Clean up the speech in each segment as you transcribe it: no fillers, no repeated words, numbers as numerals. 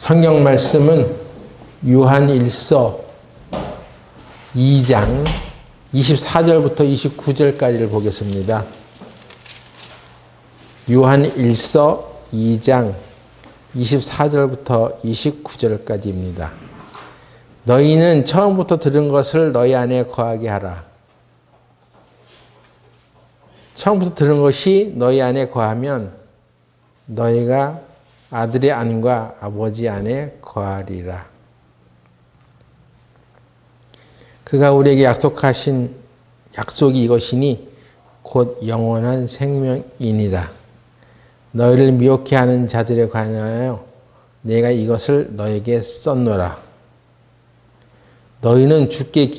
성경 말씀은 요한일서 2장 24절부터 29절까지를 보겠습니다. 요한일서 2장 24절부터 29절까지입니다. 너희는 처음부터 들은 것을 너희 안에 거하게 하라. 처음부터 들은 것이 너희 안에 거하면 너희가 아들의 안과 아버지 안에 거하리라. 그가 우리에게 약속하신 약속이 이것이니 곧 영원한 생명이니라. 너희를 미혹해 하는 자들에 관하여 내가 이것을 너에게 썼노라. 너희는 주께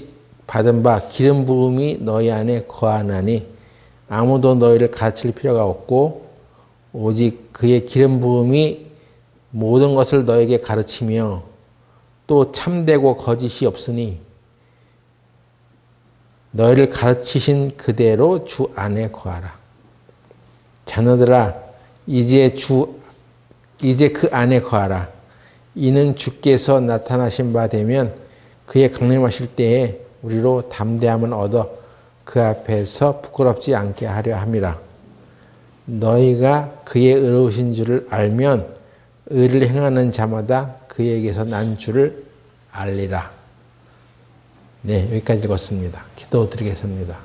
받은 바 기름 부음이 너희 안에 거하나니 아무도 너희를 가르칠 필요가 없고 오직 그의 기름 부음이 모든 것을 너에게 가르치며 또 참되고 거짓이 없으니 너희를 가르치신 그대로 주 안에 거하라. 자녀들아 이제 그 안에 거하라. 이는 주께서 나타나신 바 되면 그의 강림하실 때에 우리로 담대함을 얻어 그 앞에서 부끄럽지 않게 하려 함이라. 너희가 그의 의로우신 줄을 알면 의를 행하는 자마다 그에게서 난 줄을 알리라. 네, 여기까지 읽었습니다. 기도드리겠습니다.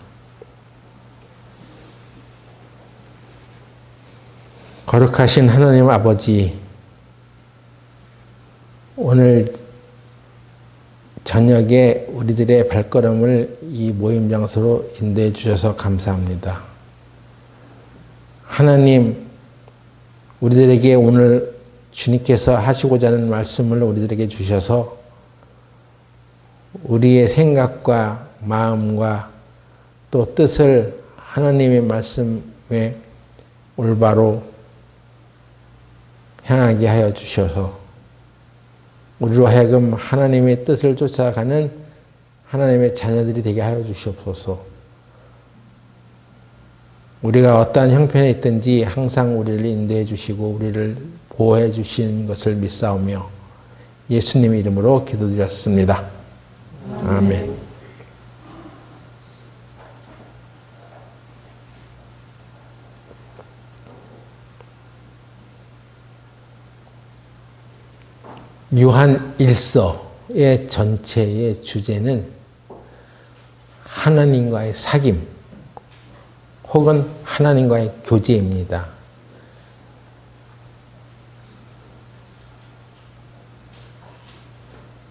거룩하신 하나님 아버지, 오늘 저녁에 우리들의 발걸음을 이 모임 장소로 인도해 주셔서 감사합니다. 하나님, 우리들에게 오늘 주님께서 하시고자 하는 말씀을 우리들에게 주셔서 우리의 생각과 마음과 또 뜻을 하나님의 말씀에 올바로 향하게 하여 주셔서 우리로 하여금 하나님의 뜻을 쫓아가는 하나님의 자녀들이 되게 하여 주시옵소서. 우리가 어떠한 형편에 있든지 항상 우리를 인도해 주시고 우리를 보호해 주시는 것을 믿사오며 예수님의 이름으로 기도드렸습니다. 아멘. 요한 일서의 전체의 주제는 하나님과의 사귐 혹은 하나님과의 교제입니다.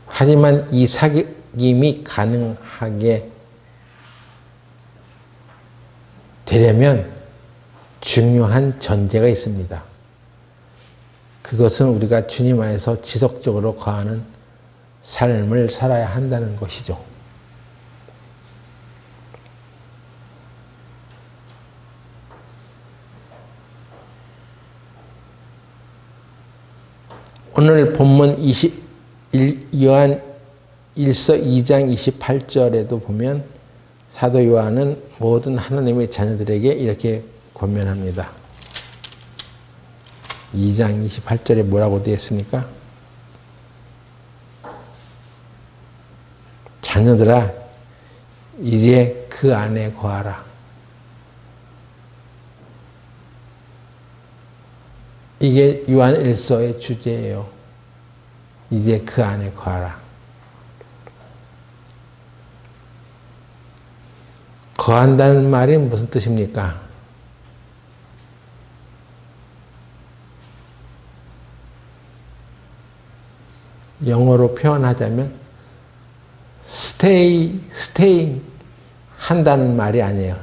하지만 이 사귐이 가능하게 되려면 중요한 전제가 있습니다. 그것은 우리가 주님 안에서 지속적으로 거하는 삶을 살아야 한다는 것이죠. 오늘 본문 요한 1서 2장 28절에도 보면 사도 요한은 모든 하나님의 자녀들에게 이렇게 권면합니다. 2장 28절에 뭐라고 되어 있습니까? 자녀들아 이제 그 안에 거하라. 이게 요한 1서의 주제예요. 이제 그 안에 거하라. 거한다는 말이 무슨 뜻입니까? 영어로 표현하자면 staying 한다는 말이 아니에요.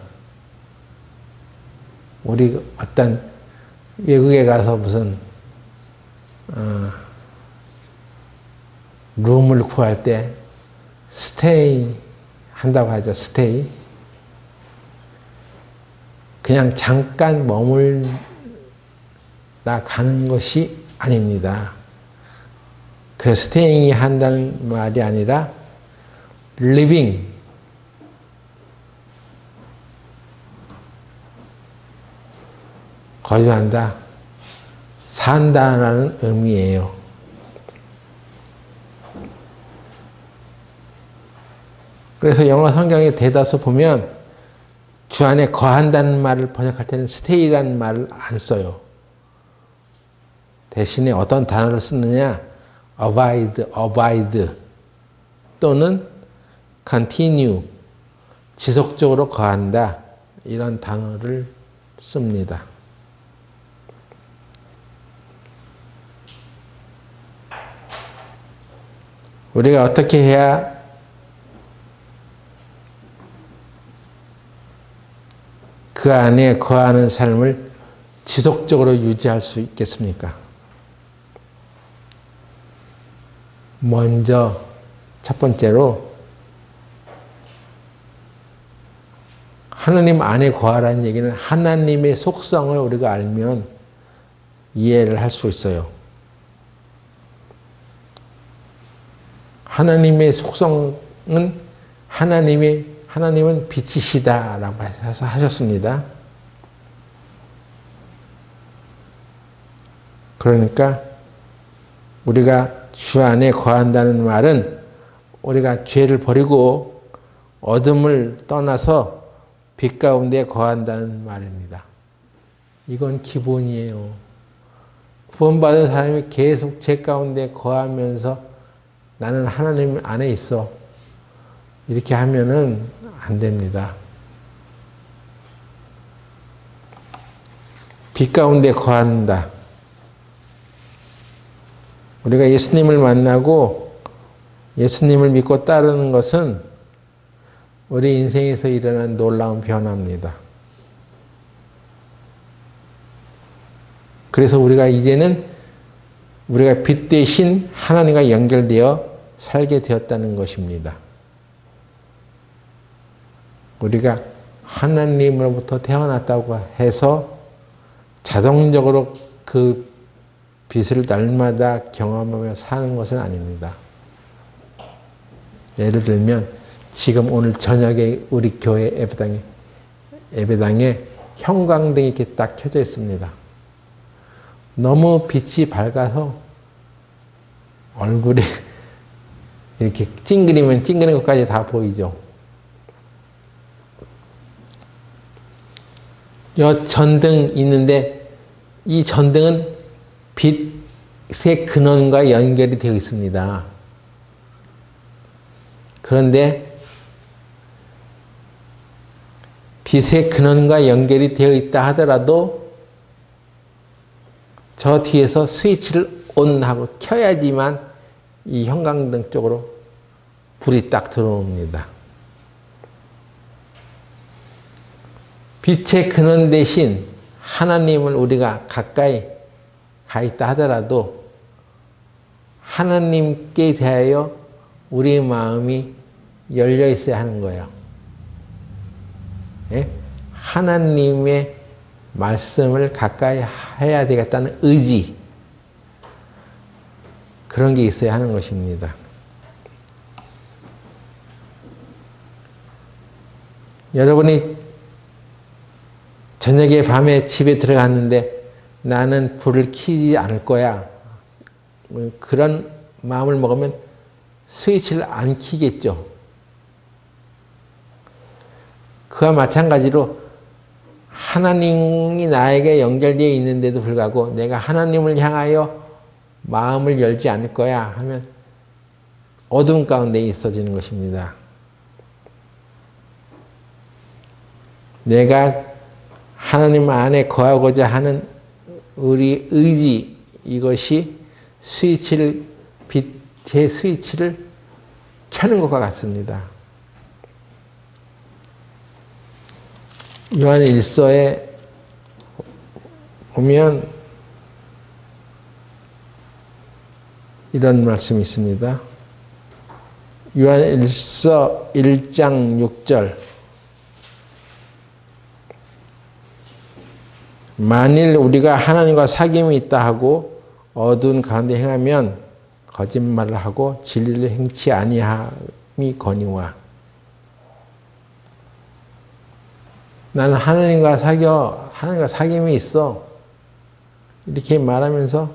우리 어떤 외국에 가서 무슨 룸을 구할 때 stay 한다고 하죠. stay. 그냥 잠깐 머물다 가는 것이 아닙니다. 그 staying이 한다는 말이 아니라 living, 거주한다, 산다라는 의미예요. 그래서 영어 성경에 대다수 보면 주 안에 거한다는 말을 번역할 때는 stay라는 말을 안 써요. 대신에 어떤 단어를 쓰느냐? abide 또는 continue, 지속적으로 거한다. 이런 단어를 씁니다. 우리가 어떻게 해야 그 안에 거하는 삶을 지속적으로 유지할 수 있겠습니까? 먼저 첫 번째로 하나님 안에 거하라는 얘기는 하나님의 속성을 우리가 알면 이해를 할 수 있어요. 하나님의 속성은 하나님은 빛이시다라고 하셨습니다. 그러니까 우리가 주 안에 거한다는 말은 우리가 죄를 버리고 어둠을 떠나서 빛 가운데 거한다는 말입니다. 이건 기본이에요. 구원받은 사람이 계속 죄 가운데 거하면서 나는 하나님 안에 있어. 이렇게 하면은 안 됩니다. 빛 가운데 거한다. 우리가 예수님을 만나고 예수님을 믿고 따르는 것은 우리 인생에서 일어난 놀라운 변화입니다. 그래서 우리가 이제는 우리가 빛 대신 하나님과 연결되어 살게 되었다는 것입니다. 우리가 하나님으로부터 태어났다고 해서 자동적으로 그 빛을 날마다 경험하며 사는 것은 아닙니다. 예를 들면 지금 오늘 저녁에 우리 교회 예배당에 형광등이 이렇게 딱 켜져 있습니다. 너무 빛이 밝아서 얼굴에 이렇게 찡그리면 찡그리는 것까지 다 보이죠. 여 전등 있는데 이 전등은 빛의 근원과 연결이 되어 있습니다. 그런데 빛의 근원과 연결이 되어 있다 하더라도 저 뒤에서 스위치를 ON 하고 켜야지만 이 형광등 쪽으로 불이 딱 들어옵니다. 빛의 근원 대신 하나님을 우리가 가까이 가 있다 하더라도 하나님께 대하여 우리 마음이 열려 있어야 하는 거예요. 예? 하나님의 말씀을 가까이 해야 되겠다는 의지, 그런 게 있어야 하는 것입니다. 여러분이 저녁에 밤에 집에 들어갔는데 나는 불을 켜지 않을 거야. 그런 마음을 먹으면 스위치를 안 켜겠죠. 그와 마찬가지로 하나님이 나에게 연결되어 있는데도 불구하고 내가 하나님을 향하여 마음을 열지 않을 거야 하면 어둠 가운데 있어지는 것입니다. 내가 하나님 안에 거하고자 하는 우리 의지, 이것이 빛의 스위치를 켜는 것과 같습니다. 요한 1서에 보면 이런 말씀이 있습니다. 요한 1서 1장 6절. 만일 우리가 하나님과 사귐이 있다 하고 어두운 가운데 행하면 거짓말을 하고 진리를 행치 아니함이 거니와. 나는 하나님과 사귐이 있어. 이렇게 말하면서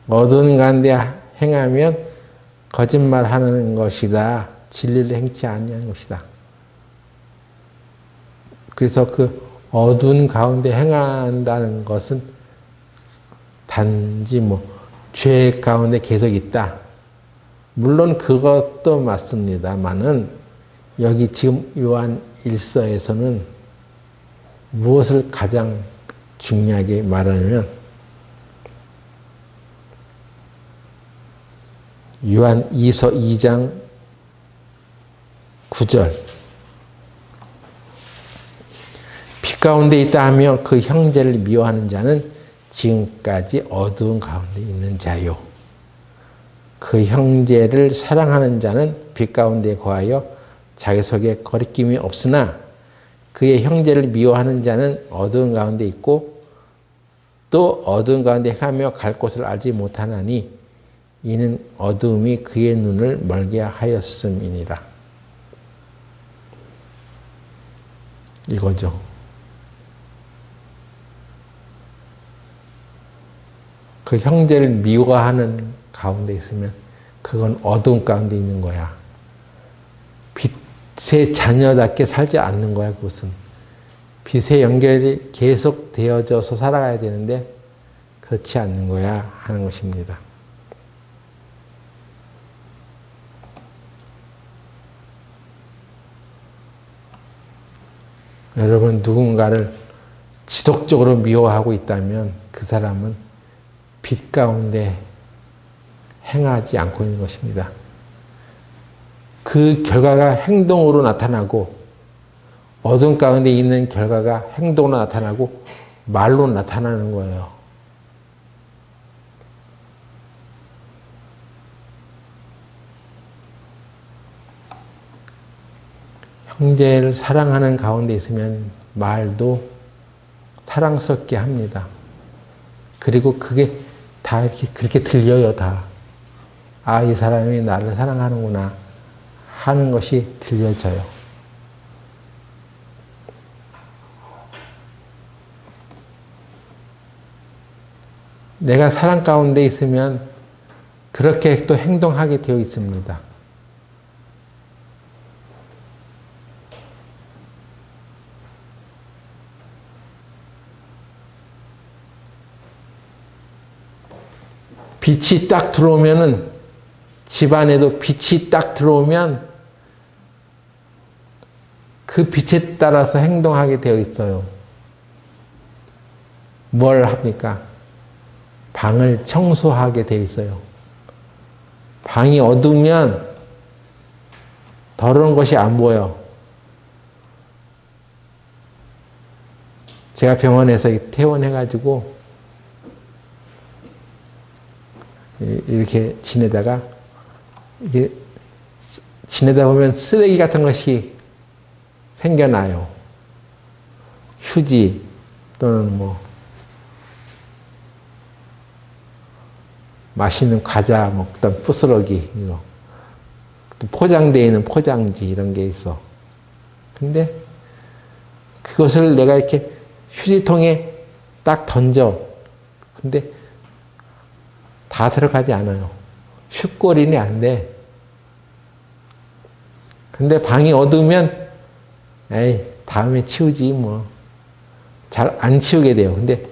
어두운 가운데 행하면 거짓말하는 것이다. 진리를 행치 아니하는 것이다. 그래서 그 어두운 가운데 행한다는 것은 단지 죄 가운데 계속 있다. 물론 그것도 맞습니다만은 여기 지금 요한 1서에서는 무엇을 가장 중요하게 말하냐면 요한 2서 2장 9절 빛 가운데 있다 하며 그 형제를 미워하는 자는 지금까지 어두운 가운데 있는 자요. 그 형제를 사랑하는 자는 빛 가운데 거하여 자기 속에 거리낌이 없으나 그의 형제를 미워하는 자는 어두운 가운데 있고 또 어두운 가운데 행하며 갈 곳을 알지 못하나니 이는 어두움이 그의 눈을 멀게 하였음이니라. 이거죠. 그 형제를 미워하는 가운데 있으면 그건 어두운 가운데 있는 거야. 빛의 자녀답게 살지 않는 거야, 그것은. 빛의 연결이 계속 되어져서 살아가야 되는데 그렇지 않는 거야 하는 것입니다. 여러분 누군가를 지속적으로 미워하고 있다면 그 사람은 빛 가운데 행하지 않고 있는 것입니다. 그 결과가 행동으로 나타나고 어둠 가운데 있는 결과가 행동으로 나타나고 말로 나타나는 거예요. 형제를 사랑하는 가운데 있으면 말도 사랑스럽게 합니다. 그리고 그게 다 이렇게 그렇게 들려요, 다. 아, 이 사람이 나를 사랑하는구나 하는 것이 들려져요. 내가 사랑 가운데 있으면 그렇게 또 행동하게 되어 있습니다. 빛이 딱 들어오면은 집안에도 빛이 딱 들어오면 그 빛에 따라서 행동하게 되어 있어요. 뭘 합니까? 방을 청소하게 되어 있어요. 방이 어두우면 더러운 것이 안 보여. 제가 병원에서 퇴원해가지고 이렇게 지내다가 이게 지내다 보면 쓰레기 같은 것이 생겨나요. 휴지 또는 맛있는 과자 먹던 부스러기 이거 또 포장되어 있는 포장지 이런 게 있어. 근데 그것을 내가 이렇게 휴지통에 딱 던져. 근데 다 들어가지 않아요. 슛골이니 안 돼. 근데 방이 어두우면 에이 다음에 치우지 뭐. 잘 안 치우게 돼요. 근데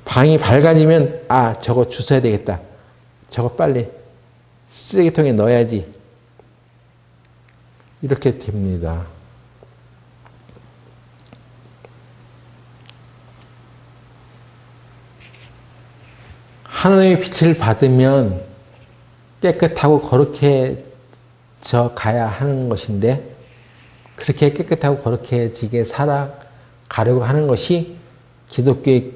방이 밝아지면 아 저거 주워야 되겠다. 저거 빨리 쓰레기통에 넣어야지. 이렇게 됩니다. 하나님의 빛을 받으면 깨끗하고 거룩해져 가야 하는 것인데 그렇게 깨끗하고 거룩해지게 살아가려고 하는 것이 기독교의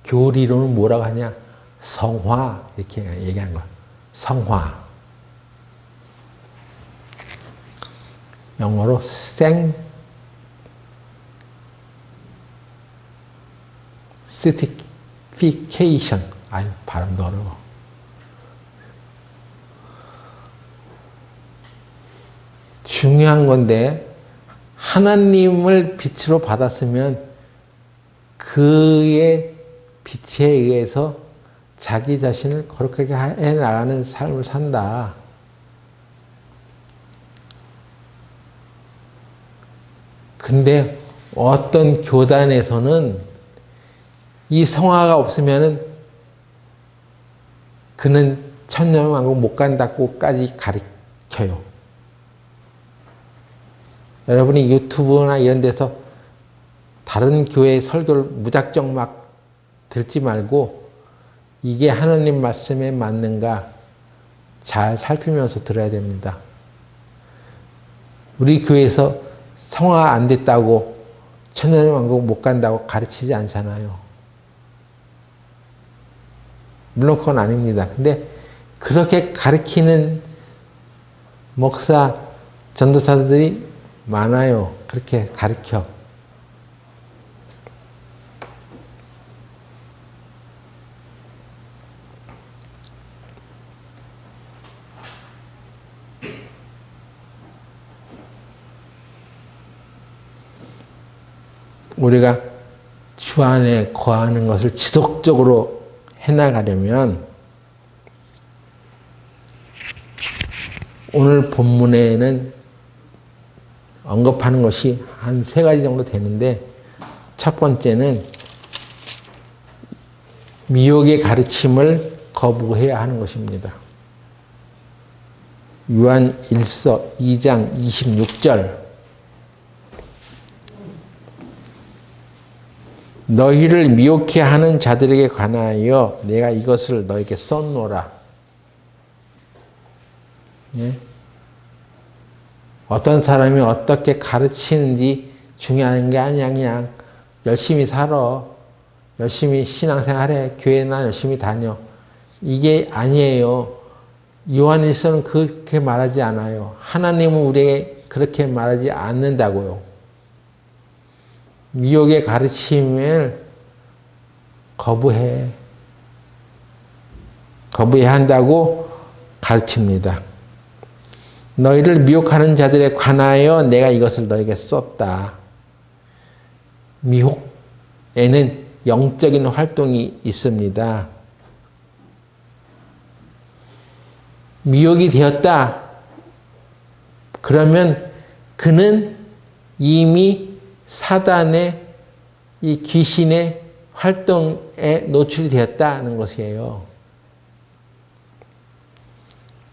교리로는 뭐라고 하냐? 성화 이렇게 얘기하는 거야. 성화. 영어로 sanctification. 아유, 발음도 어려워. 중요한 건데 하나님을 빛으로 받았으면 그의 빛에 의해서 자기 자신을 거룩하게 해나가는 삶을 산다. 근데 어떤 교단에서는 이 성화가 없으면은 그는 천년왕국 못 간다고까지 가르쳐요. 여러분이 유튜브나 이런 데서 다른 교회 설교를 무작정 막 듣지 말고 이게 하나님 말씀에 맞는가 잘 살피면서 들어야 됩니다. 우리 교회에서 성화 안 됐다고 천년왕국 못 간다고 가르치지 않잖아요. 물론 그건 아닙니다. 근데 그렇게 가르치는 목사, 전도사들이 많아요. 그렇게 가르쳐. 우리가 주 안에 거하는 것을 지속적으로 해나가려면 오늘 본문에는 언급하는 것이 한 3가지 정도 되는데 첫 번째는 미혹의 가르침을 거부해야 하는 것입니다. 요한 1서 2장 26절 너희를 미혹해 하는 자들에게 관하여 내가 이것을 너에게 썼노라. 예? 어떤 사람이 어떻게 가르치는지 중요한 게 아니야. 그냥 열심히 살아. 열심히 신앙생활해. 교회나 열심히 다녀. 이게 아니에요. 요한일서는 그렇게 말하지 않아요. 하나님은 우리에게 그렇게 말하지 않는다고요. 미혹의 가르침을 거부해야 한다고 가르칩니다. 너희를 미혹하는 자들에 관하여 내가 이것을 너에게 썼다. 미혹에는 영적인 활동이 있습니다. 미혹이 되었다. 그러면 그는 이미 사단의 이 귀신의 활동에 노출이 되었다는 것이에요.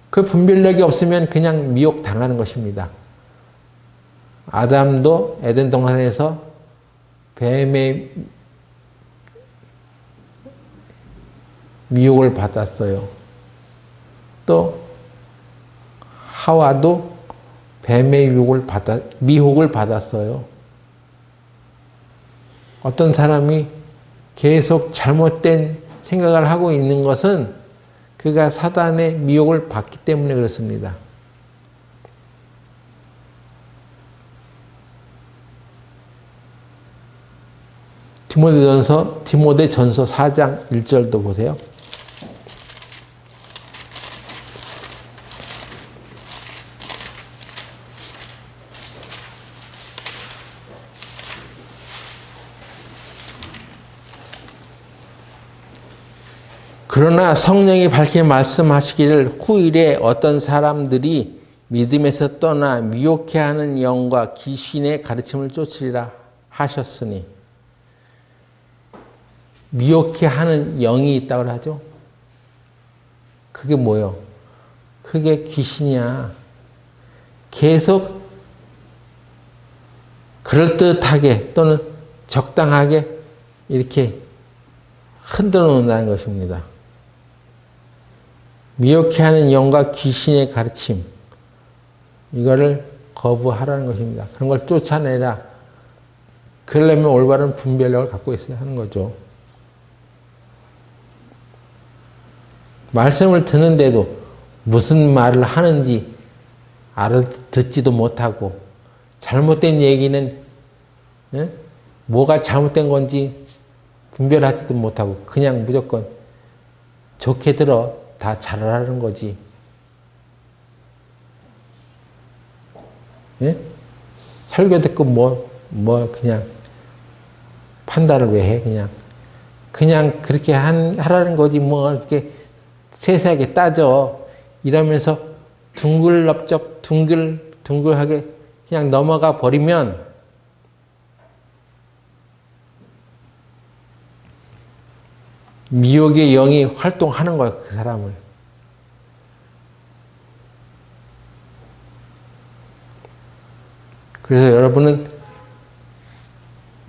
그 분별력이 없으면 그냥 미혹 당하는 것입니다. 아담도 에덴 동산에서 뱀의 미혹을 받았어요. 또 하와도 뱀의 미혹을 받았어요. 어떤 사람이 계속 잘못된 생각을 하고 있는 것은 그가 사단의 미혹을 받기 때문에 그렇습니다. 디모데전서 4장 1절도 보세요. 그러나 성령이 밝게 말씀하시기를 후일에 어떤 사람들이 믿음에서 떠나 미혹해 하는 영과 귀신의 가르침을 쫓으리라 하셨으니 미혹해 하는 영이 있다고 하죠. 그게 뭐예요? 그게 귀신이야. 계속 그럴듯하게 또는 적당하게 이렇게 흔들어 놓는다는 것입니다. 미혹해 하는 영과 귀신의 가르침, 이거를 거부하라는 것입니다. 그런 걸 쫓아내라. 그러려면 올바른 분별력을 갖고 있어야 하는 거죠. 말씀을 듣는데도 무슨 말을 하는지 알아듣지도 못하고 잘못된 얘기는 뭐가 잘못된 건지 분별하지도 못하고 그냥 무조건 좋게 들어 다 잘하라는 거지. 예? 설교 듣고 뭐 그냥 판단을 왜 해? 그냥 그렇게 하라는 거지 뭐 이렇게 세세하게 따져. 이러면서 둥글럽적 둥글하게 그냥 넘어가 버리면 미혹의 영이 활동하는 거예요, 그 사람을. 그래서 여러분은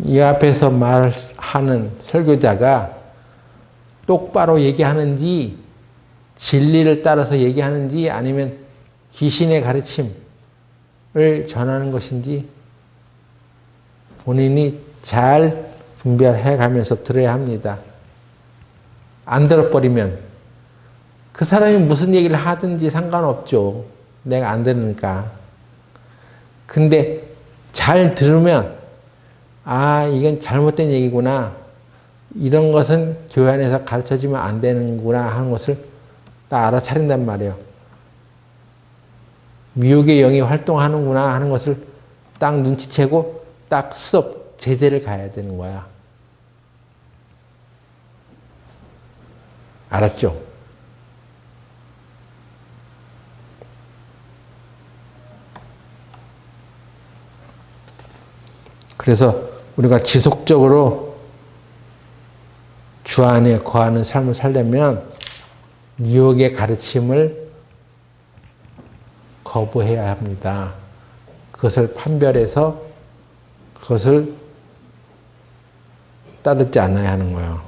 이 앞에서 말하는 설교자가 똑바로 얘기하는지, 진리를 따라서 얘기하는지, 아니면 귀신의 가르침을 전하는 것인지 본인이 잘 분별해 가면서 들어야 합니다. 안 들어버리면 그 사람이 무슨 얘기를 하든지 상관없죠. 내가 안 들으니까. 근데 잘 들으면 아, 이건 잘못된 얘기구나. 이런 것은 교회 안에서 가르쳐주면 안 되는구나 하는 것을 딱 알아차린단 말이에요. 미혹의 영이 활동하는구나 하는 것을 딱 눈치채고 딱 스톱, 제재를 가야 되는 거야. 알았죠? 그래서 우리가 지속적으로 주 안에 거하는 삶을 살려면 미혹의 가르침을 거부해야 합니다. 그것을 판별해서 그것을 따르지 않아야 하는 거예요.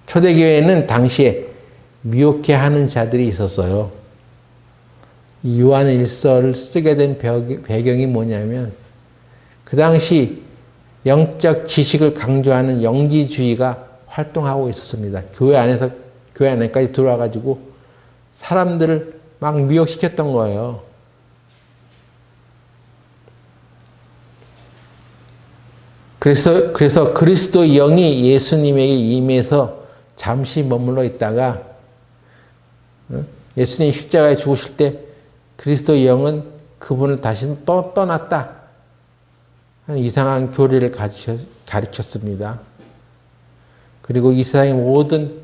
초대교회에는 당시에 미혹해 하는 자들이 있었어요. 요한일서를 쓰게 된 배경이 뭐냐면 그 당시 영적 지식을 강조하는 영지주의가 활동하고 있었습니다. 교회 안에까지 들어와가지고 사람들을 막 미혹시켰던 거예요. 그래서 그리스도 영이 예수님에게 임해서 잠시 머물러 있다가 예수님 십자가에 죽으실 때 그리스도 영은 그분을 다시 떠났다. 이상한 교리를 가르쳤습니다. 그리고 이 세상의 모든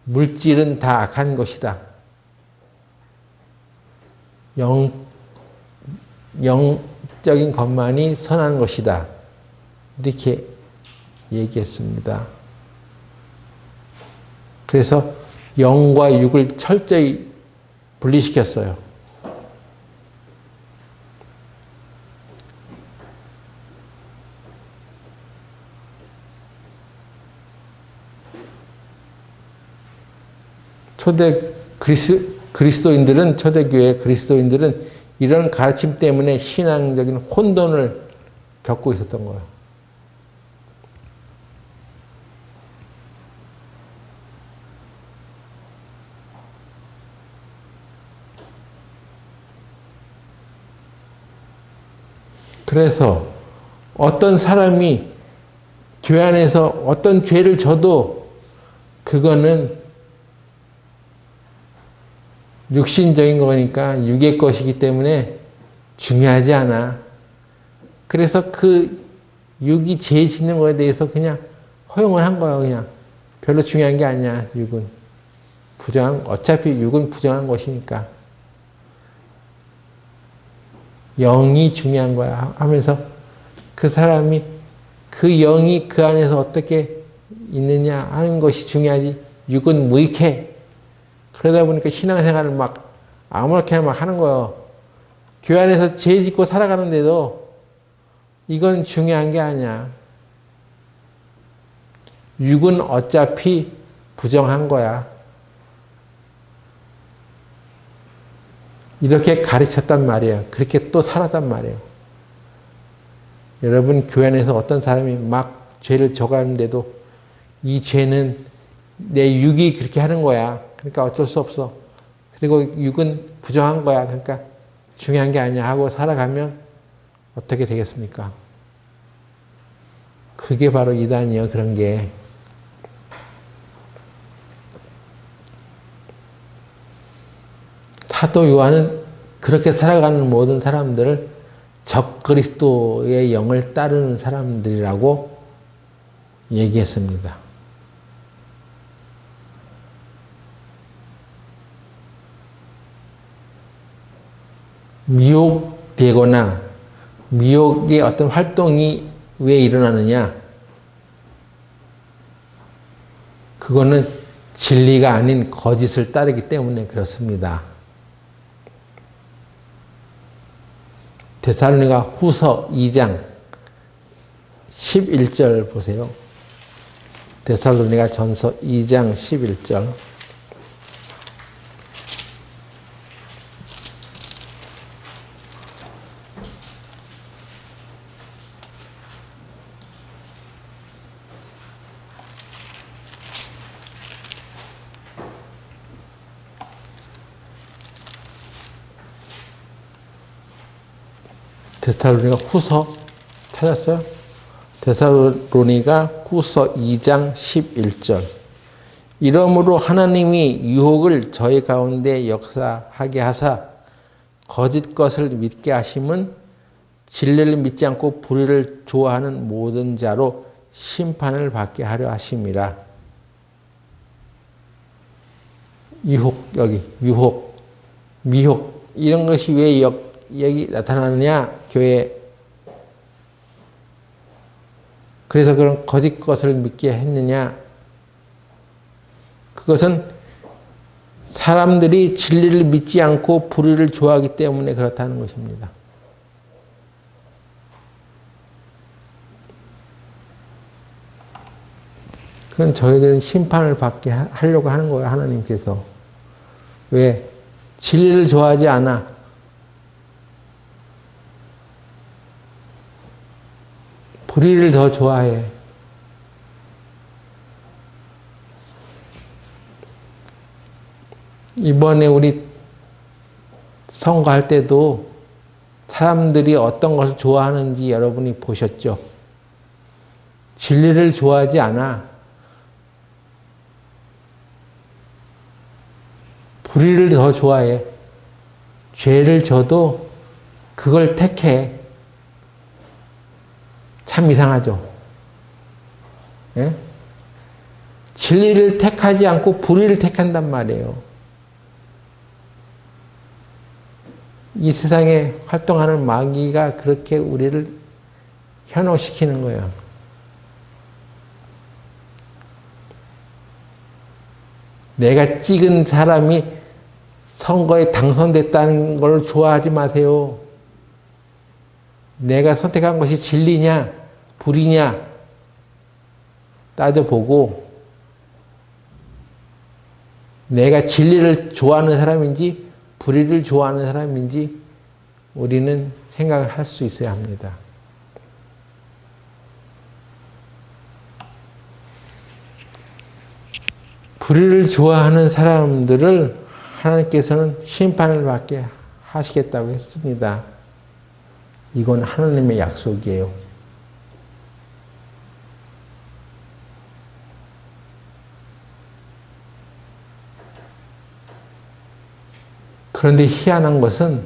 물질은 다 악한 것이다. 영적인 것만이 선한 것이다. 이렇게 얘기했습니다. 그래서 영과 육을 철저히 분리시켰어요. 초대교회 그리스도인들은 이런 가르침 때문에 신앙적인 혼돈을 겪고 있었던 거예요. 그래서 어떤 사람이 교회 안에서 어떤 죄를 져도 그거는 육신적인 거니까 육의 것이기 때문에 중요하지 않아. 그래서 그 육이 죄 짓는 거에 대해서 그냥 허용을 한 거예요. 그냥 별로 중요한 게 아니야. 육은 어차피 육은 부정한 것이니까 영이 중요한 거야 하면서 그 사람이 그 영이 그 안에서 어떻게 있느냐 하는 것이 중요하지. 육은 무익해. 그러다 보니까 신앙생활을 막 아무렇게나 막 하는 거예요. 교회 안에서 죄 짓고 살아가는데도 이건 중요한 게 아니야. 육은 어차피 부정한 거야. 이렇게 가르쳤단 말이에요. 그렇게 또 살았단 말이에요. 여러분 교회 안에서 어떤 사람이 막 죄를 져가는데도 이 죄는 내 육이 그렇게 하는 거야. 그러니까 어쩔 수 없어. 그리고 육은 부정한 거야. 그러니까 중요한 게 아니야 하고 살아가면 어떻게 되겠습니까? 그게 바로 이단이에요. 그런 게. 사도 요한은 그렇게 살아가는 모든 사람들을 적그리스도의 영을 따르는 사람들이라고 얘기했습니다. 미혹되거나 미혹의 어떤 활동이 왜 일어나느냐? 그거는 진리가 아닌 거짓을 따르기 때문에 그렇습니다. 데살로니가 후서 2장 11절 보세요. 데살로니가 전서 2장 11절. 데살로니가 후서 찾았어요? 데살로니가 후서 2장 11절. 이러므로 하나님이 유혹을 저희 가운데 역사하게 하사 거짓 것을 믿게 하심은 진리를 믿지 않고 불의를 좋아하는 모든 자로 심판을 받게 하려 하심이라. 유혹, 여기 유혹, 미혹 이런 것이 왜 여기 나타나느냐, 교회에. 그래서 그런 거짓 것을 믿게 했느냐. 그것은 사람들이 진리를 믿지 않고 불의를 좋아하기 때문에 그렇다는 것입니다. 그건 저희들은 심판을 받게 하려고 하는 거예요, 하나님께서. 왜? 진리를 좋아하지 않아. 불의를 더 좋아해. 이번에 우리 선거할 때도 사람들이 어떤 것을 좋아하는지 여러분이 보셨죠? 진리를 좋아하지 않아. 불의를 더 좋아해. 죄를 져도 그걸 택해. 참 이상하죠? 예? 진리를 택하지 않고 불의를 택한단 말이에요. 이 세상에 활동하는 마귀가 그렇게 우리를 현혹시키는 거예요. 내가 찍은 사람이 선거에 당선됐다는 걸 좋아하지 마세요. 내가 선택한 것이 진리냐, 불이냐 따져보고 내가 진리를 좋아하는 사람인지 불의를 좋아하는 사람인지 우리는 생각을 할 수 있어야 합니다. 불의를 좋아하는 사람들을 하나님께서는 심판을 받게 하시겠다고 했습니다. 이건 하나님의 약속이에요. 그런데 희한한 것은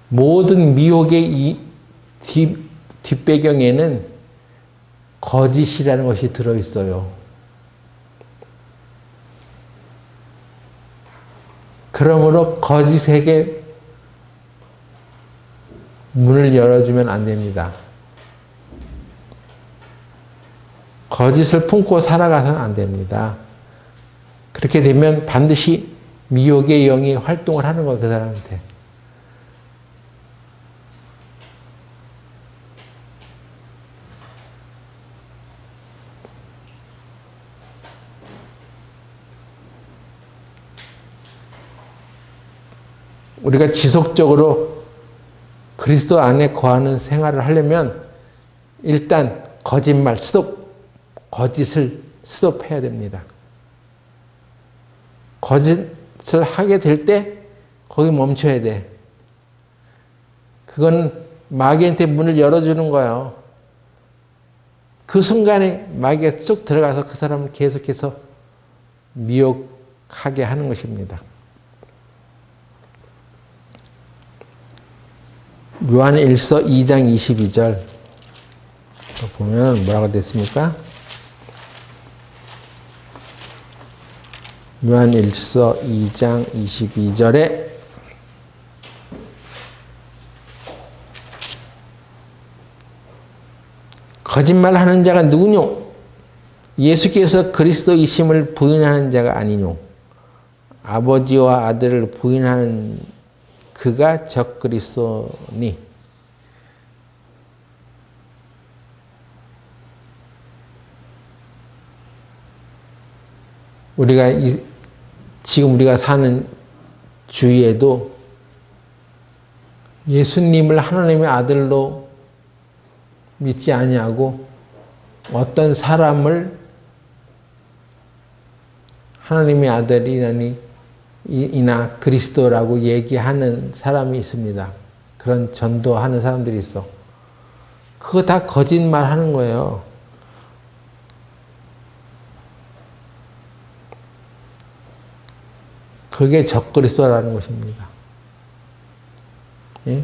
모든 미혹의 이 뒷배경에는 거짓이라는 것이 들어있어요. 그러므로 거짓에게 문을 열어주면 안 됩니다. 거짓을 품고 살아가서는 안 됩니다. 그렇게 되면 반드시 미혹의 영이 활동을 하는 거예요, 그 사람한테. 우리가 지속적으로 그리스도 안에 거하는 생활을 하려면 일단 거짓말, 거짓을 스톱해야 됩니다. 거짓을 하게 될 때 거기 멈춰야 돼. 그건 마귀한테 문을 열어주는 거예요. 그 순간에 마귀가 쑥 들어가서 그 사람을 계속해서 미혹하게 하는 것입니다. 요한일서 2장 22절 보면 뭐라고 됐습니까? 요한일서 2장 22절에 거짓말하는 자가 누구뇨? 예수께서 그리스도이심을 부인하는 자가 아니뇨. 아버지와 아들을 부인하는 그가 적그리스도니. 지금 우리가 사는 주위에도 예수님을 하나님의 아들로 믿지 아니하고 어떤 사람을 하나님의 아들이나 그리스도라고 얘기하는 사람이 있습니다. 그런 전도하는 사람들이 있어. 그거 다 거짓말 하는 거예요. 그게 적그리스도라는 것입니다. 예?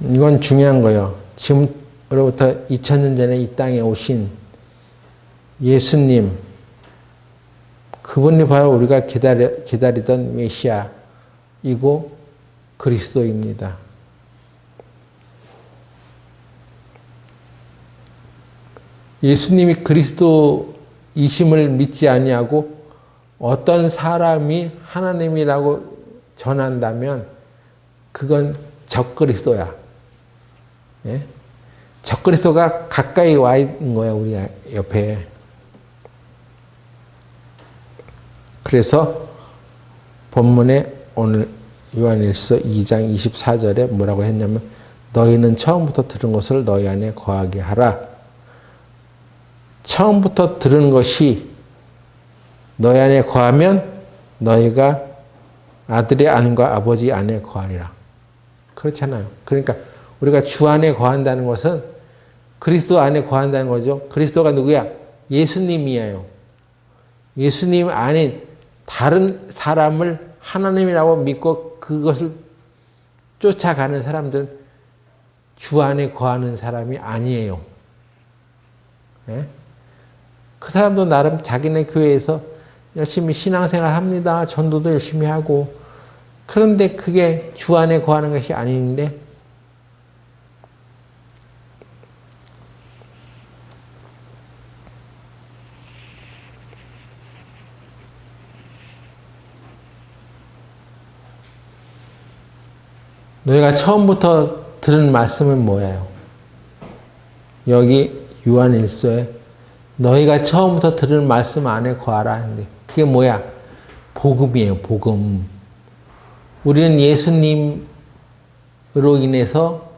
이건 중요한 거예요. 지금으로부터 2000년 전에 이 땅에 오신 예수님, 그분이 바로 우리가 기다리던 메시아이고 그리스도입니다. 예수님이 그리스도이심을 믿지 아니하고 어떤 사람이 하나님이라고 전한다면 그건 적그리스도야. 예? 적그리스도가 가까이 와 있는 거야, 우리 옆에. 그래서 본문에 오늘 요한일서 2장 24절에 뭐라고 했냐면 너희는 처음부터 들은 것을 너희 안에 거하게 하라. 처음부터 들은 것이 너희 안에 거하면 너희가 아들의 안과 아버지 안에 거하리라. 그렇잖아요. 그러니까 우리가 주 안에 거한다는 것은 그리스도 안에 거한다는 거죠. 그리스도가 누구야? 예수님이에요. 예수님 아닌 다른 사람을 하나님이라고 믿고 그것을 쫓아가는 사람들은 주 안에 거하는 사람이 아니에요. 예? 그 사람도 나름 자기네 교회에서 열심히 신앙생활 합니다. 전도도 열심히 하고. 그런데 그게 주 안에 거하는 것이 아닌데 너희가 처음부터 들은 말씀은 뭐예요? 여기 요한일서에 너희가 처음부터 들은 말씀 안에 거하라 하는데 그게 뭐야? 복음이에요. 복음. 우리는 예수님으로 인해서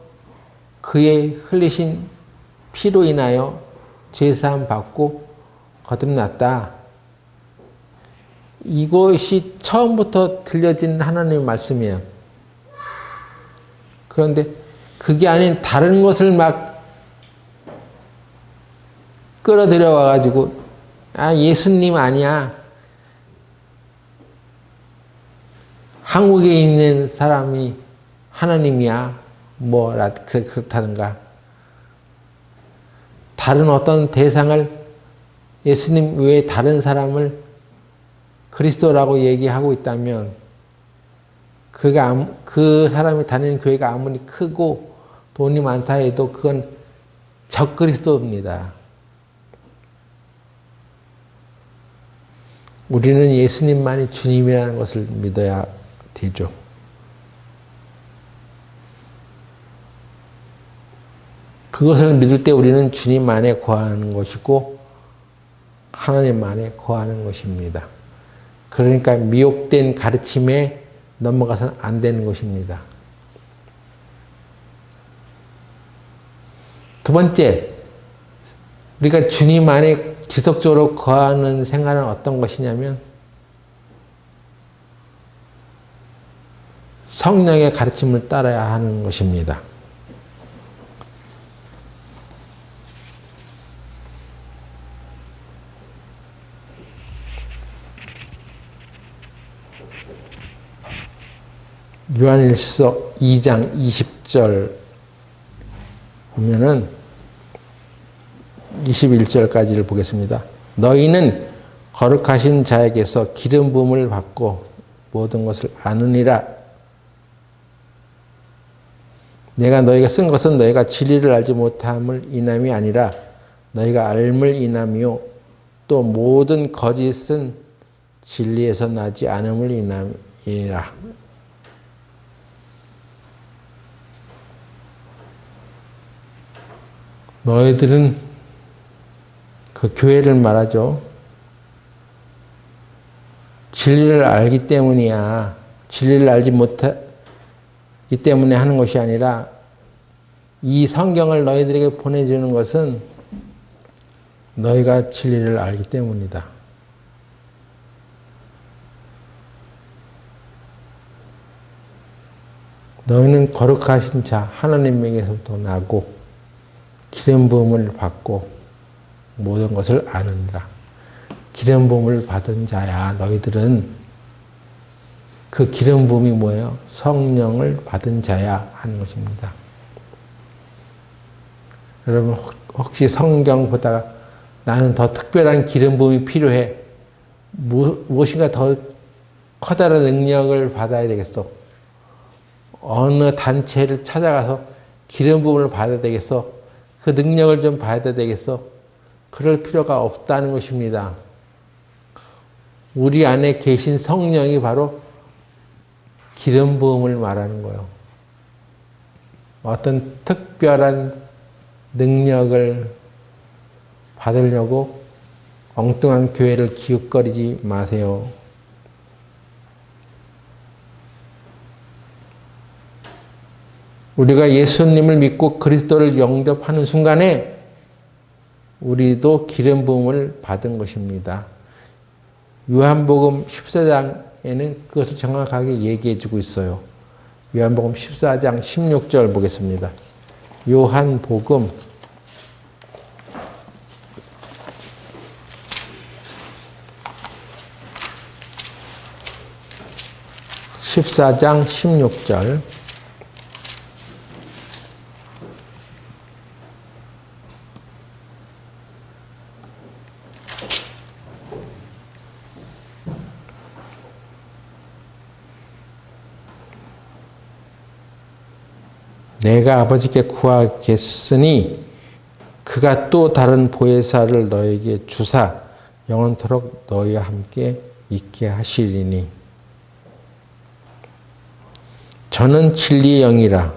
그의 흘리신 피로 인하여 죄사함 받고 거듭났다. 이것이 처음부터 들려진 하나님의 말씀이에요. 그런데 그게 아닌 다른 것을 막 끌어들여 와가지고 아 예수님 아니야. 한국에 있는 사람이 하나님이야. 그렇다든가 다른 어떤 대상을 예수님 외에 다른 사람을 그리스도라고 얘기하고 있다면 그 사람이 다니는 교회가 아무리 크고 돈이 많다 해도 그건 적그리스도입니다. 우리는 예수님만이 주님이라는 것을 믿어야 되죠. 그것을 믿을 때 우리는 주님 안에 거하는 것이고 하나님 안에 거하는 것입니다. 그러니까 미혹된 가르침에 넘어가서는 안 되는 것입니다. 두 번째, 우리가 주님 안에 지속적으로 거하는 생활은 어떤 것이냐면 성령의 가르침을 따라야 하는 것입니다. 요한일서 2장 20절 보면은 21절까지를 보겠습니다. 너희는 거룩하신 자에게서 기름 부음을 받고 모든 것을 아느니라. 내가 너희가 쓴 것은 너희가 진리를 알지 못함을 인함이 아니라 너희가 알물 인함이요 또 모든 거짓은 진리에서 나지 않음을 인함이라. 너희들은 그 교회를 말하죠. 진리를 알기 때문이야. 진리를 알지 못하기 때문에 하는 것이 아니라 이 성경을 너희들에게 보내주는 것은 너희가 진리를 알기 때문이다. 너희는 거룩하신 자 하나님에게서부터 나고 기름 부음을 받고 모든 것을 아느니라. 기름 부음을 받은 자야. 너희들은 그 기름 부음이 뭐예요? 성령을 받은 자야 하는 것입니다. 여러분 혹시 성경 보다가 나는 더 특별한 기름 부음이 필요해. 무엇인가 더 커다란 능력을 받아야 되겠어. 어느 단체를 찾아가서 기름 부음을 받아야 되겠어. 그 능력을 좀 받아야 되겠어. 그럴 필요가 없다는 것입니다. 우리 안에 계신 성령이 바로 기름 부음을 말하는 거예요. 어떤 특별한 능력을 받으려고 엉뚱한 교회를 기웃거리지 마세요. 우리가 예수님을 믿고 그리스도를 영접하는 순간에 우리도 기름 부음을 받은 것입니다. 요한복음 14장에는 그것을 정확하게 얘기해 주고 있어요. 요한복음 14장 16절 보겠습니다. 요한복음 14장 16절 내가 아버지께 구하겠으니 그가 또 다른 보혜사를 너에게 주사 영원토록 너희와 함께 있게 하시리니 저는 진리의 영이라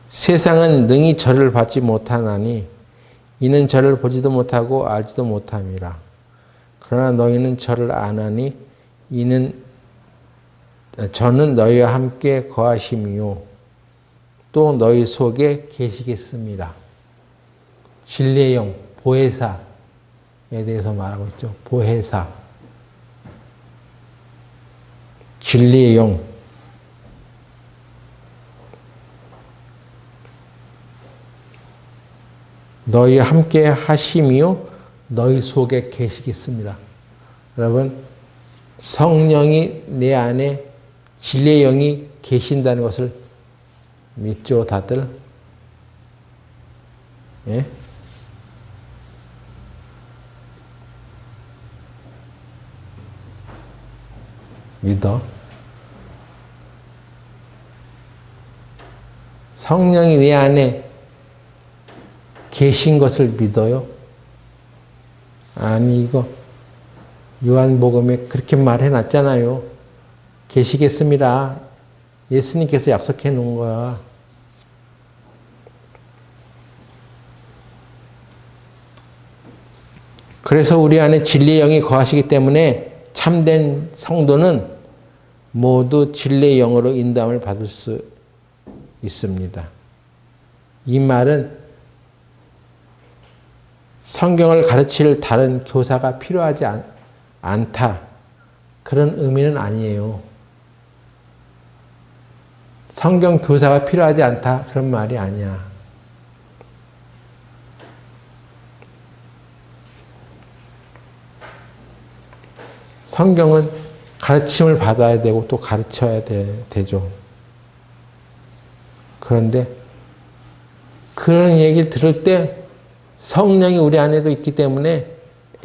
세상은 능히 저를 받지 못하나니 이는 저를 보지도 못하고 알지도 못함이라. 그러나 너희는 저를 아나니 이는 저는 너희와 함께 거하심이요 또 너희 속에 계시겠습니다. 진리의 영, 보혜사에 대해서 말하고 있죠. 보혜사. 진리의 영. 너희 함께 하심이요 너희 속에 계시겠습니다. 여러분 성령이 내 안에 진리의 영이 계신다는 것을 믿죠, 다들? 예? 믿어. 성령이 내 안에 계신 것을 믿어요? 아니, 이거 요한복음에 그렇게 말해놨잖아요. 계시겠습니다. 예수님께서 약속해 놓은 거야. 그래서 우리 안에 진리의 영이 거하시기 때문에 참된 성도는 모두 진리의 영으로 인도함을 받을 수 있습니다. 이 말은 성경을 가르칠 다른 교사가 필요하지 않다. 그런 의미는 아니에요. 성경 교사가 필요하지 않다. 그런 말이 아니야. 성경은 가르침을 받아야 되고 또 가르쳐야 되죠. 그런데 그런 얘기를 들을 때 성령이 우리 안에도 있기 때문에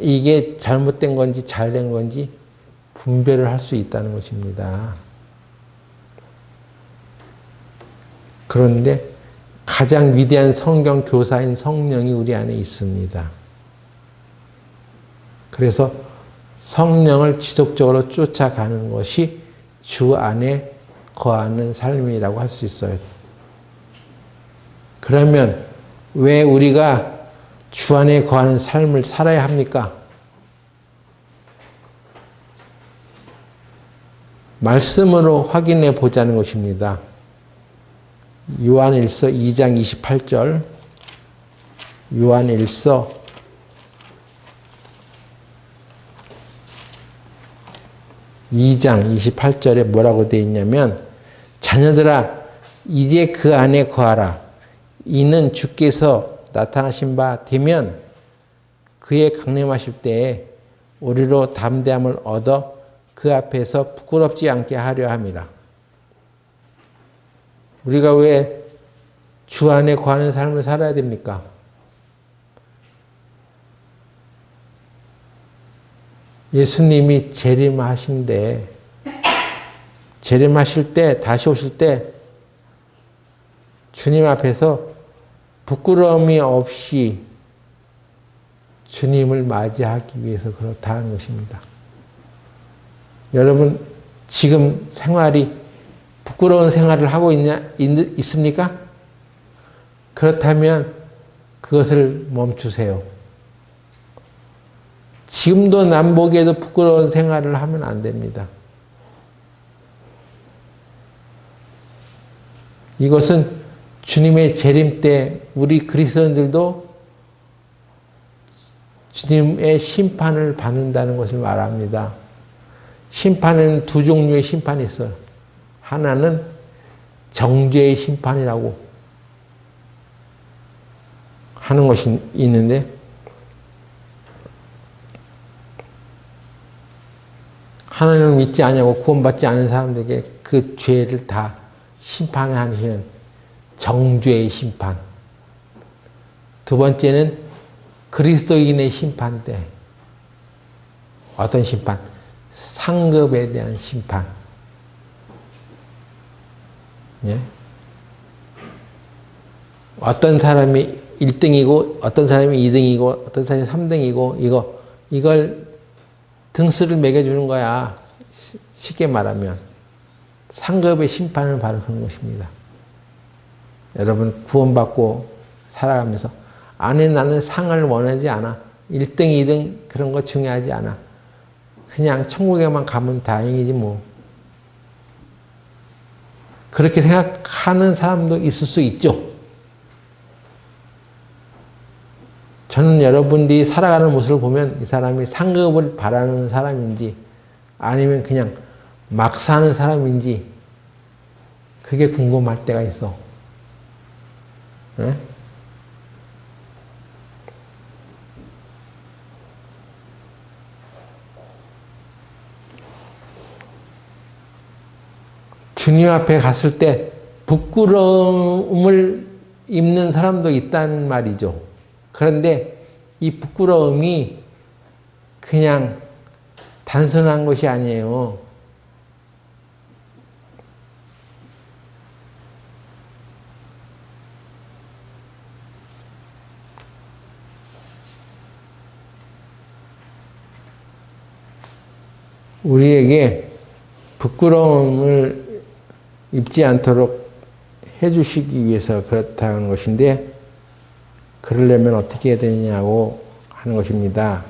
이게 잘못된 건지 잘된 건지 분별을 할 수 있다는 것입니다. 그런데 가장 위대한 성경 교사인 성령이 우리 안에 있습니다. 그래서 성령을 지속적으로 쫓아가는 것이 주 안에 거하는 삶이라고 할 수 있어요. 그러면 왜 우리가 주 안에 거하는 삶을 살아야 합니까? 말씀으로 확인해 보자는 것입니다. 요한일서 2장 28절, 요한일서 2장 28절에 뭐라고 되어 있냐면, 자녀들아 이제 그 안에 거하라. 이는 주께서 나타나신 바 되면 그의 강림하실 때에 우리로 담대함을 얻어 그 앞에서 부끄럽지 않게 하려 함이라. 우리가 왜 주 안에 거하는 삶을 살아야 됩니까? 예수님이 재림하신데, 재림하실 때, 다시 오실 때 주님 앞에서 부끄러움이 없이 주님을 맞이하기 위해서 그렇다 하는 것입니다. 여러분, 지금 생활이 부끄러운 생활을 하고 있습니까? 그렇다면 그것을 멈추세요. 지금도 남 보기에도 부끄러운 생활을 하면 안 됩니다. 이것은 주님의 재림 때 우리 그리스도인들도 주님의 심판을 받는다는 것을 말합니다. 심판에는 두 종류의 심판이 있어요. 하나는 정죄의 심판이라고 하는 것이 있는데, 하나님을 믿지 않냐고 구원받지 않은 사람들에게 그 죄를 다 심판하시는 정죄의 심판. 두 번째는 그리스도인의 심판 때. 어떤 심판? 상급에 대한 심판. 예? 어떤 사람이 1등이고 어떤 사람이 2등이고 어떤 사람이 3등이고 이걸 등수를 매겨주는 거야. 쉽게 말하면 상급의 심판은 바로 그런 것입니다. 여러분 구원받고 살아가면서 아니 나는 상을 원하지 않아. 1등, 2등 그런 거 중요하지 않아. 그냥 천국에만 가면 다행이지 뭐. 그렇게 생각하는 사람도 있을 수 있죠. 저는 여러분들이 살아가는 모습을 보면 이 사람이 상급을 바라는 사람인지 아니면 그냥 막 사는 사람인지 그게 궁금할 때가 있어. 네? 주님 앞에 갔을 때 부끄러움을 입는 사람도 있다는 말이죠. 그런데 이 부끄러움이 그냥 단순한 것이 아니에요. 우리에게 부끄러움을 입지 않도록 해주시기 위해서 그렇다는 것인데, 그러려면 어떻게 해야 되느냐고 하는 것입니다.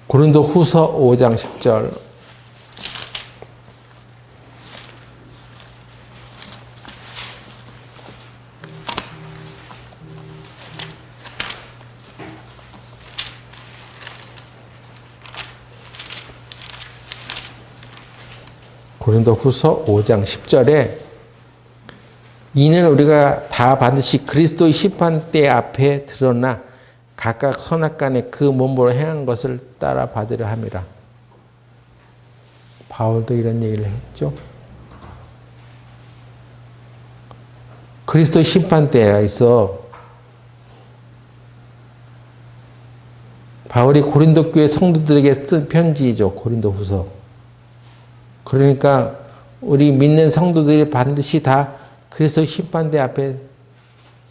고린도후서 5장 10절. 고린도후서 5장 10절에 이는 우리가 다 반드시 그리스도의 심판대 앞에 드러나 각각 선악간에 그 몸으로 행한 것을 따라 받으려 함이라. 바울도 이런 얘기를 했죠. 그리스도의 심판대가 있어. 바울이 고린도 교회 성도들에게 쓴 편지이죠. 고린도후서. 그러니까 우리 믿는 성도들이 반드시 다 그리스도 심판대 앞에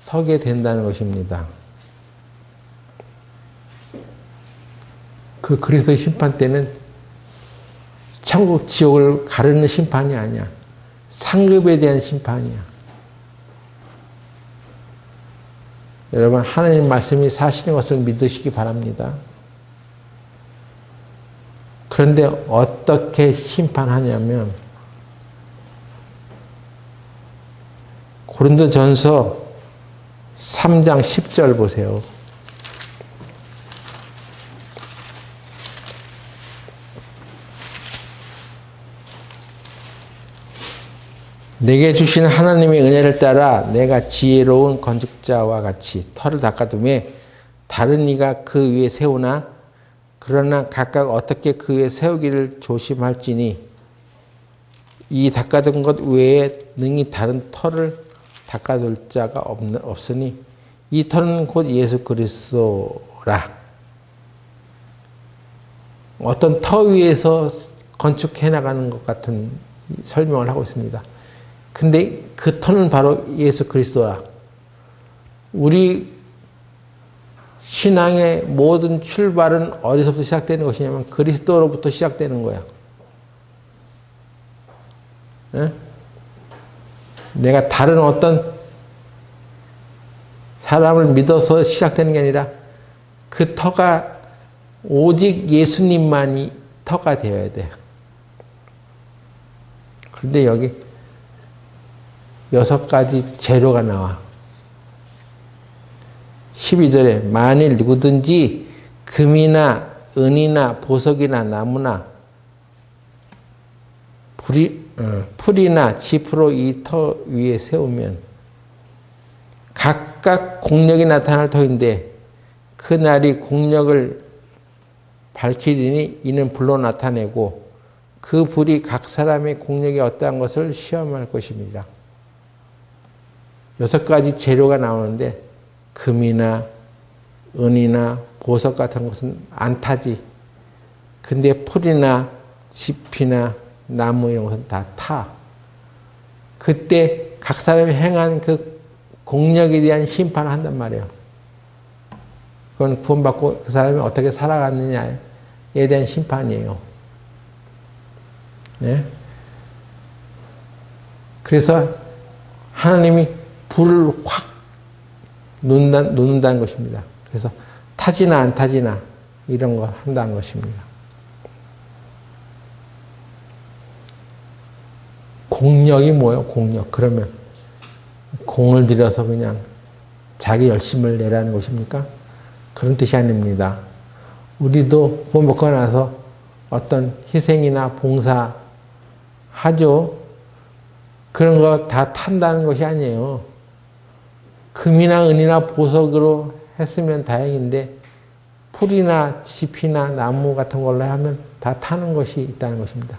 서게 된다는 것입니다. 그 그리스도 심판 때는 천국 지옥을 가르는 심판이 아니야. 상급에 대한 심판이야. 여러분, 하나님 말씀이 사실인 것을 믿으시기 바랍니다. 그런데 어떻게 심판하냐면 고린도전서 3장 10절 보세요. 내게 주신 하나님의 은혜를 따라 내가 지혜로운 건축자와 같이 터를 닦아두매 다른 이가 그 위에 세우나 그러나 각각 어떻게 그 위에 세우기를 조심할지니 이 닦아둔 것 외에 능히 다른 터를 닦아둘 자가 없으니 이 터는 곧 예수 그리스도라. 어떤 터 위에서 건축해 나가는 것 같은 설명을 하고 있습니다. 근데 그 터는 바로 예수 그리스도라. 우리 신앙의 모든 출발은 어디서부터 시작되는 것이냐면 그리스도로부터 시작되는 거야. 에? 내가 다른 어떤 사람을 믿어서 시작되는 게 아니라 그 터가 오직 예수님만이 터가 되어야 돼. 그런데 여기 6가지 재료가 나와. 12절에 만일 누구든지 금이나 은이나 보석이나 나무나 풀이나 짚으로 이 터 위에 세우면 각각 공력이 나타날 터인데 그 날이 공력을 밝히리니 이는 불로 나타내고 그 불이 각 사람의 공력이 어떠한 것을 시험할 것입니다. 6가지 재료가 나오는데 금이나 은이나 보석 같은 것은 안 타지. 근데 풀이나 짚이나 나무 이런 것은 다 타. 그때 각 사람이 행한 그 공력에 대한 심판을 한단 말이에요. 그건 구원받고 그 사람이 어떻게 살아갔느냐에 대한 심판이에요. 네? 그래서 하나님이 불을 확 놓는다는 것입니다. 그래서 타지나 안 타지나 이런 거 한다는 것입니다. 공력이 뭐예요? 공력. 그러면 공을 들여서 그냥 자기 열심을 내라는 것입니까? 그런 뜻이 아닙니다. 우리도 구원 받고 나서 어떤 희생이나 봉사 하죠. 그런 거 다 탄다는 것이 아니에요. 금이나 은이나 보석으로 했으면 다행인데 풀이나 짚이나 나무 같은 걸로 하면 다 타는 것이 있다는 것입니다.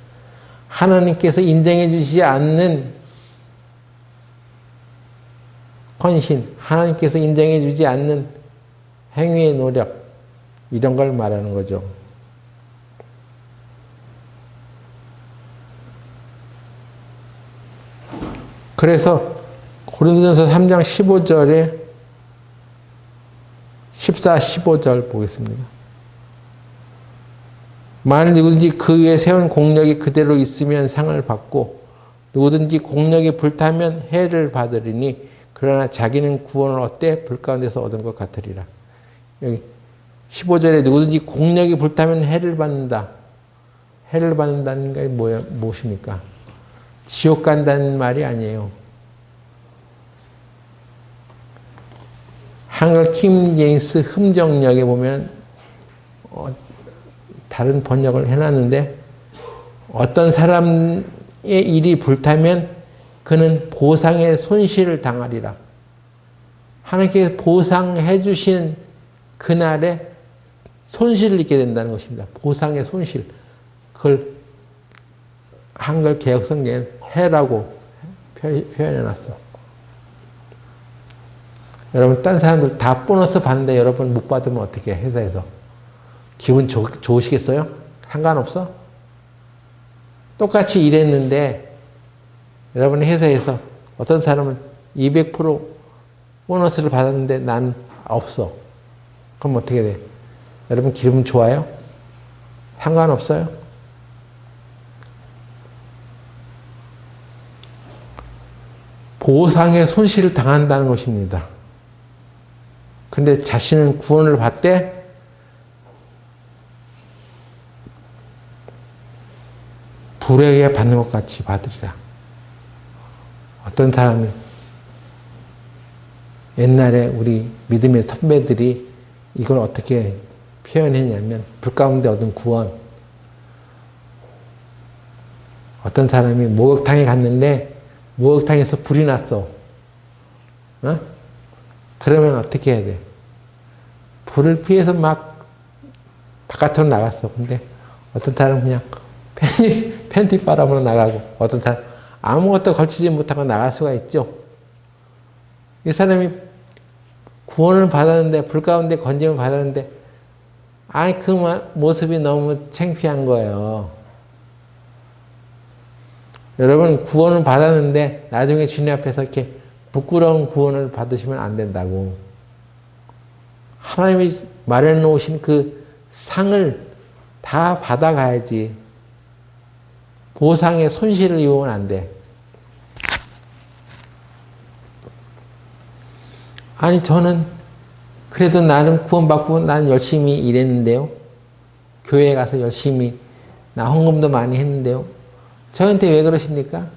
하나님께서 인정해 주시지 않는 헌신, 하나님께서 인정해 주지 않는 행위의 노력, 이런 걸 말하는 거죠. 그래서 고린도전서 3장 15절에 14, 15절 보겠습니다. 만일 누구든지 그 위에 세운 공력이 그대로 있으면 상을 받고 누구든지 공력이 불타면 해를 받으리니 그러나 자기는 구원을 얻되 불 가운데서 얻은 것 같으리라. 여기 15절에 누구든지 공력이 불타면 해를 받는다. 해를 받는다는 게 무엇입니까? 지옥 간다는 말이 아니에요. 한글 킹 제임스 흠정역에 보면 다른 번역을 해놨는데 어떤 사람의 일이 불타면 그는 보상의 손실을 당하리라. 하나님께서 보상해 주신 그날에 손실을 입게 된다는 것입니다. 보상의 손실. 그걸 한글 개역 성경에는 해라고 표현해놨어. 여러분, 딴 사람들 다 보너스 받는데 여러분 못 받으면 어떻게 해, 회사에서? 기분 좋으시겠어요? 상관없어? 똑같이 일했는데 여러분 회사에서 어떤 사람은 200% 보너스를 받았는데 난 없어. 그럼 어떻게 돼? 여러분 기분 좋아요? 상관없어요? 보상의 손실을 당한다는 것입니다. 근데 자신은 구원을 받되 불에게 받는 것 같이 받으리라. 어떤 사람이 옛날에 우리 믿음의 선배들이 이걸 어떻게 표현했냐면 불 가운데 얻은 구원. 어떤 사람이 목욕탕에 갔는데 목욕탕에서 불이 났어. 어? 그러면 어떻게 해야 돼? 불을 피해서 막 바깥으로 나갔어. 근데 어떤 사람은 그냥 팬티 바람으로 나가고 어떤 사람 아무것도 걸치지 못하고 나갈 수가 있죠. 이 사람이 구원을 받았는데 불 가운데 건짐을 받았는데 아이 그 모습이 너무 창피한 거예요. 여러분 구원을 받았는데 나중에 주님 앞에서 이렇게 부끄러운 구원을 받으시면 안 된다고. 하나님이 마련해 놓으신 그 상을 다 받아가야지. 보상의 손실을 입으면 안 돼. 아니 저는 그래도 나는 구원받고 난 열심히 일했는데요. 교회에 가서 열심히 나 헌금도 많이 했는데요. 저한테 왜 그러십니까?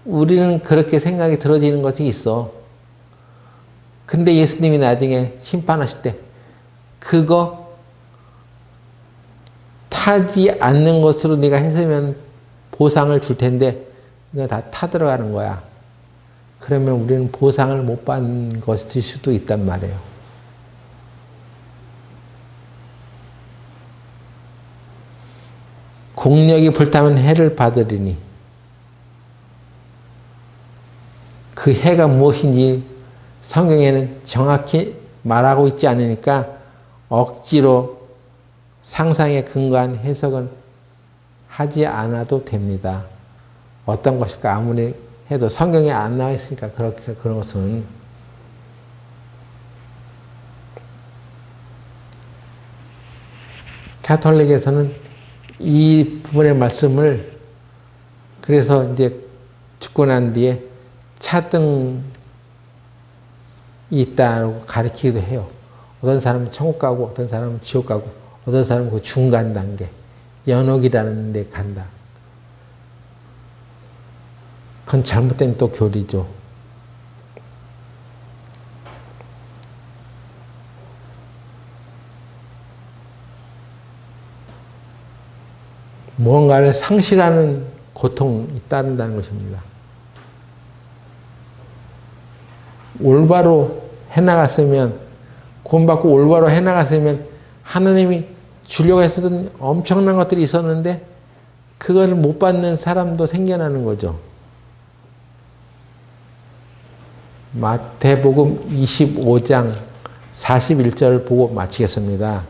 우리는 그렇게 생각이 들어지는 것이 있어. 근데 예수님이 나중에 심판하실 때 그거 타지 않는 것으로 네가 했으면 보상을 줄 텐데 이거 다 타들어가는 거야. 그러면 우리는 보상을 못 받는 것일 수도 있단 말이에요. 공력이 불타면 해를 받으리니 그 해가 무엇인지 성경에는 정확히 말하고 있지 않으니까 억지로 상상에 근거한 해석은 하지 않아도 됩니다. 어떤 것일까 아무리 해도 성경에 안 나와 있으니까 그렇게 그런 것은 가톨릭에서는 이 부분의 말씀을 그래서 이제 죽고 난 뒤에 차등이 있다고 가르치기도 해요. 어떤 사람은 천국 가고 어떤 사람은 지옥 가고 어떤 사람은 그 중간 단계 연옥이라는 데 간다. 그건 잘못된 또 교리죠. 무언가를 상실하는 고통이 따른다는 것입니다. 올바로 해나갔으면, 구원받고 올바로 해나갔으면 하나님이 주려고 했었던 엄청난 것들이 있었는데 그걸 못 받는 사람도 생겨나는 거죠. 마태복음 25장 41절을 보고 마치겠습니다.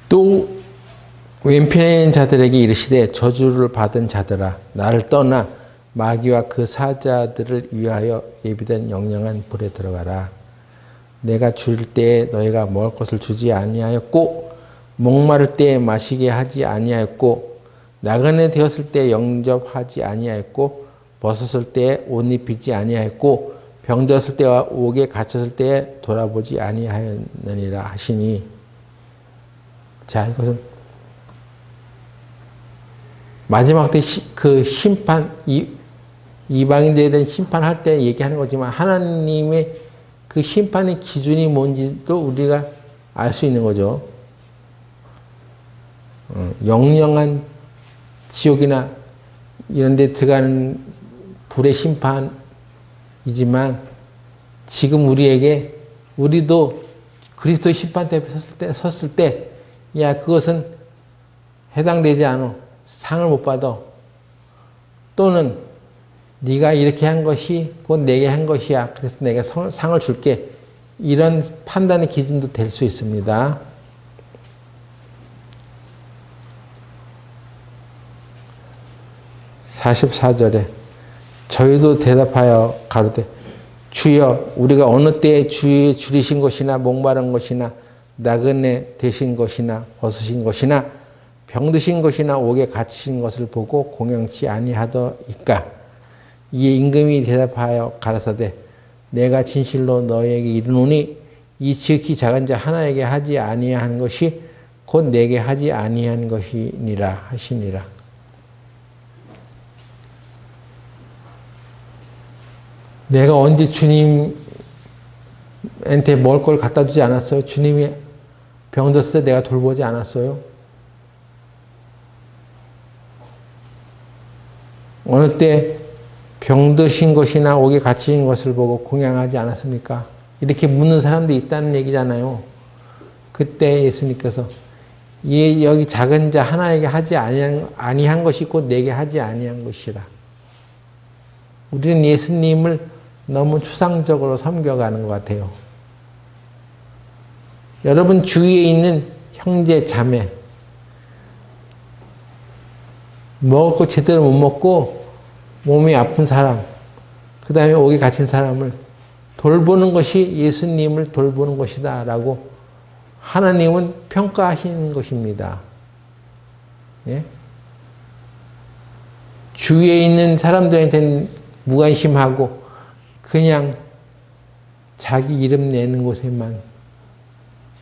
또 왼편에 있는 자들에게 이르시되 저주를 받은 자들아 나를 떠나 마귀와 그 사자들을 위하여 예비된 영영한 불에 들어가라. 내가 줄 때에 너희가 먹을 것을 주지 아니하였고 목마를 때에 마시게 하지 아니하였고 나그네 되었을 때에 영접하지 아니하였고 벗었을 때에 옷 입히지 아니하였고 병들었을 때와 옥에 갇혔을 때에 돌아보지 아니하였느니라 하시니. 자, 이것은 마지막 때 그 심판, 이방인들에 대한 심판할 때 얘기하는 거지만 하나님의 그 심판의 기준이 뭔지도 우리가 알 수 있는 거죠. 영영한 지옥이나 이런 데 들어가는 불의 심판이지만 지금 우리도 그리스도 심판대 앞에 섰을 때, 야, 그것은 해당되지 않아. 상을 못 받아. 또는 네가 이렇게 한 것이 곧 내게 한 것이야. 그래서 내가 상을 줄게. 이런 판단의 기준도 될 수 있습니다. (44절에) 저희도 대답하여 가로되 주여 우리가 어느 때에 주의 줄이신 것이나 목마른 것이나 나그네 되신 것이나 벗으신 것이나 병드신 것이나 옥에 갇히신 것을 보고 공양치 아니하더이까. 이에 임금이 대답하여 가라사대 내가 진실로 너에게 이르노니 이 지극히 작은 자 하나에게 하지 아니한 것이 곧 내게 하지 아니한 것이니라 하시니라. 내가 언제 주님한테 먹을 걸 갖다 주지 않았어요? 주님이 병들었을 때 내가 돌보지 않았어요? 어느 때 병드신 것이나 옥에 갇히신 것을 보고 공양하지 않았습니까? 이렇게 묻는 사람도 있다는 얘기잖아요. 그때 예수님께서 여기 작은 자 하나에게 하지 아니한 것이 곧 내게 하지 아니한 것이라. 우리는 예수님을 너무 추상적으로 섬겨가는 것 같아요. 여러분 주위에 있는 형제, 자매, 먹을 거 제대로 못 먹고 몸이 아픈 사람, 그 다음에 옥에 갇힌 사람을 돌보는 것이 예수님을 돌보는 것이다 라고 하나님은 평가하시는 것입니다. 예? 주위에 있는 사람들한테는 무관심하고 그냥 자기 이름 내는 곳에만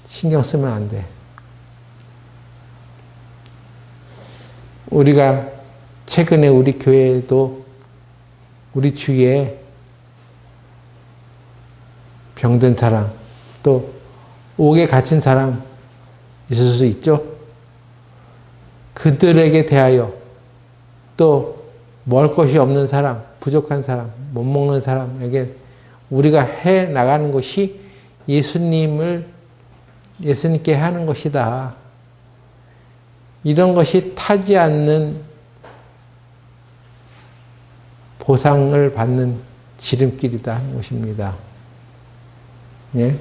신경 쓰면 안 돼. 우리가 최근에 우리 교회에도 우리 주위에 병든 사람, 또 옥에 갇힌 사람 있을 수 있죠. 그들에게 대하여 또 먹을 것이 없는 사람, 부족한 사람, 못 먹는 사람에게 우리가 해 나가는 것이 예수님께 하는 것이다. 이런 것이 타지 않는 보상을 받는 지름길이다 하는 것입니다. 예?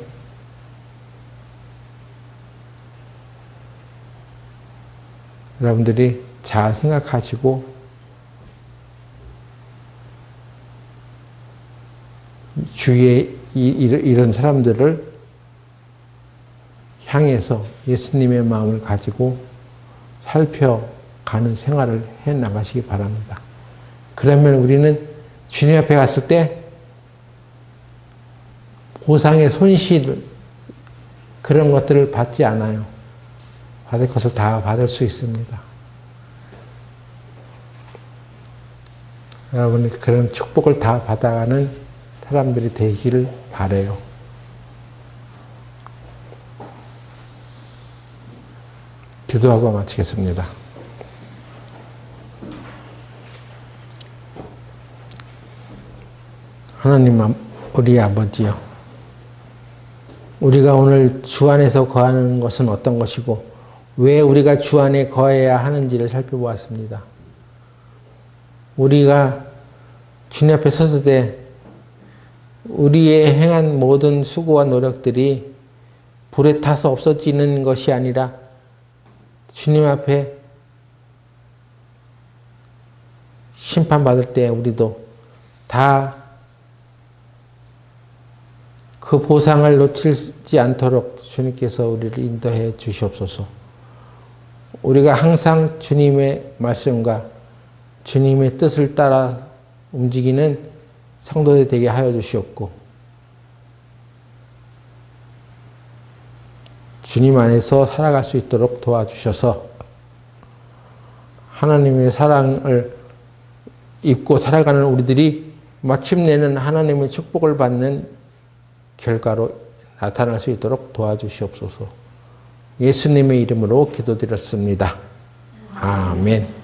여러분들이 잘 생각하시고 주위에 이런 사람들을 향해서 예수님의 마음을 가지고 살펴가는 생활을 해 나가시기 바랍니다. 그러면 우리는 주님 앞에 갔을 때 보상의 손실 그런 것들을 받지 않아요. 받을 것을 다 받을 수 있습니다. 여러분이 그런 축복을 다 받아가는 사람들이 되기를 바라요. 기도하고 마치겠습니다. 하나님 우리 아버지요. 우리가 오늘 주 안에서 거하는 것은 어떤 것이고 왜 우리가 주 안에 거해야 하는지를 살펴보았습니다. 우리가 주님 앞에 섰을 때 우리의 행한 모든 수고와 노력들이 불에 타서 없어지는 것이 아니라 주님 앞에 심판받을 때 우리도 다 그 보상을 놓치지 않도록 주님께서 우리를 인도해 주시옵소서. 우리가 항상 주님의 말씀과 주님의 뜻을 따라 움직이는 성도들 되게 하여 주시옵고 주님 안에서 살아갈 수 있도록 도와주셔서 하나님의 사랑을 입고 살아가는 우리들이 마침내는 하나님의 축복을 받는 결과로 나타날 수 있도록 도와주시옵소서. 예수님의 이름으로 기도드렸습니다. 아멘.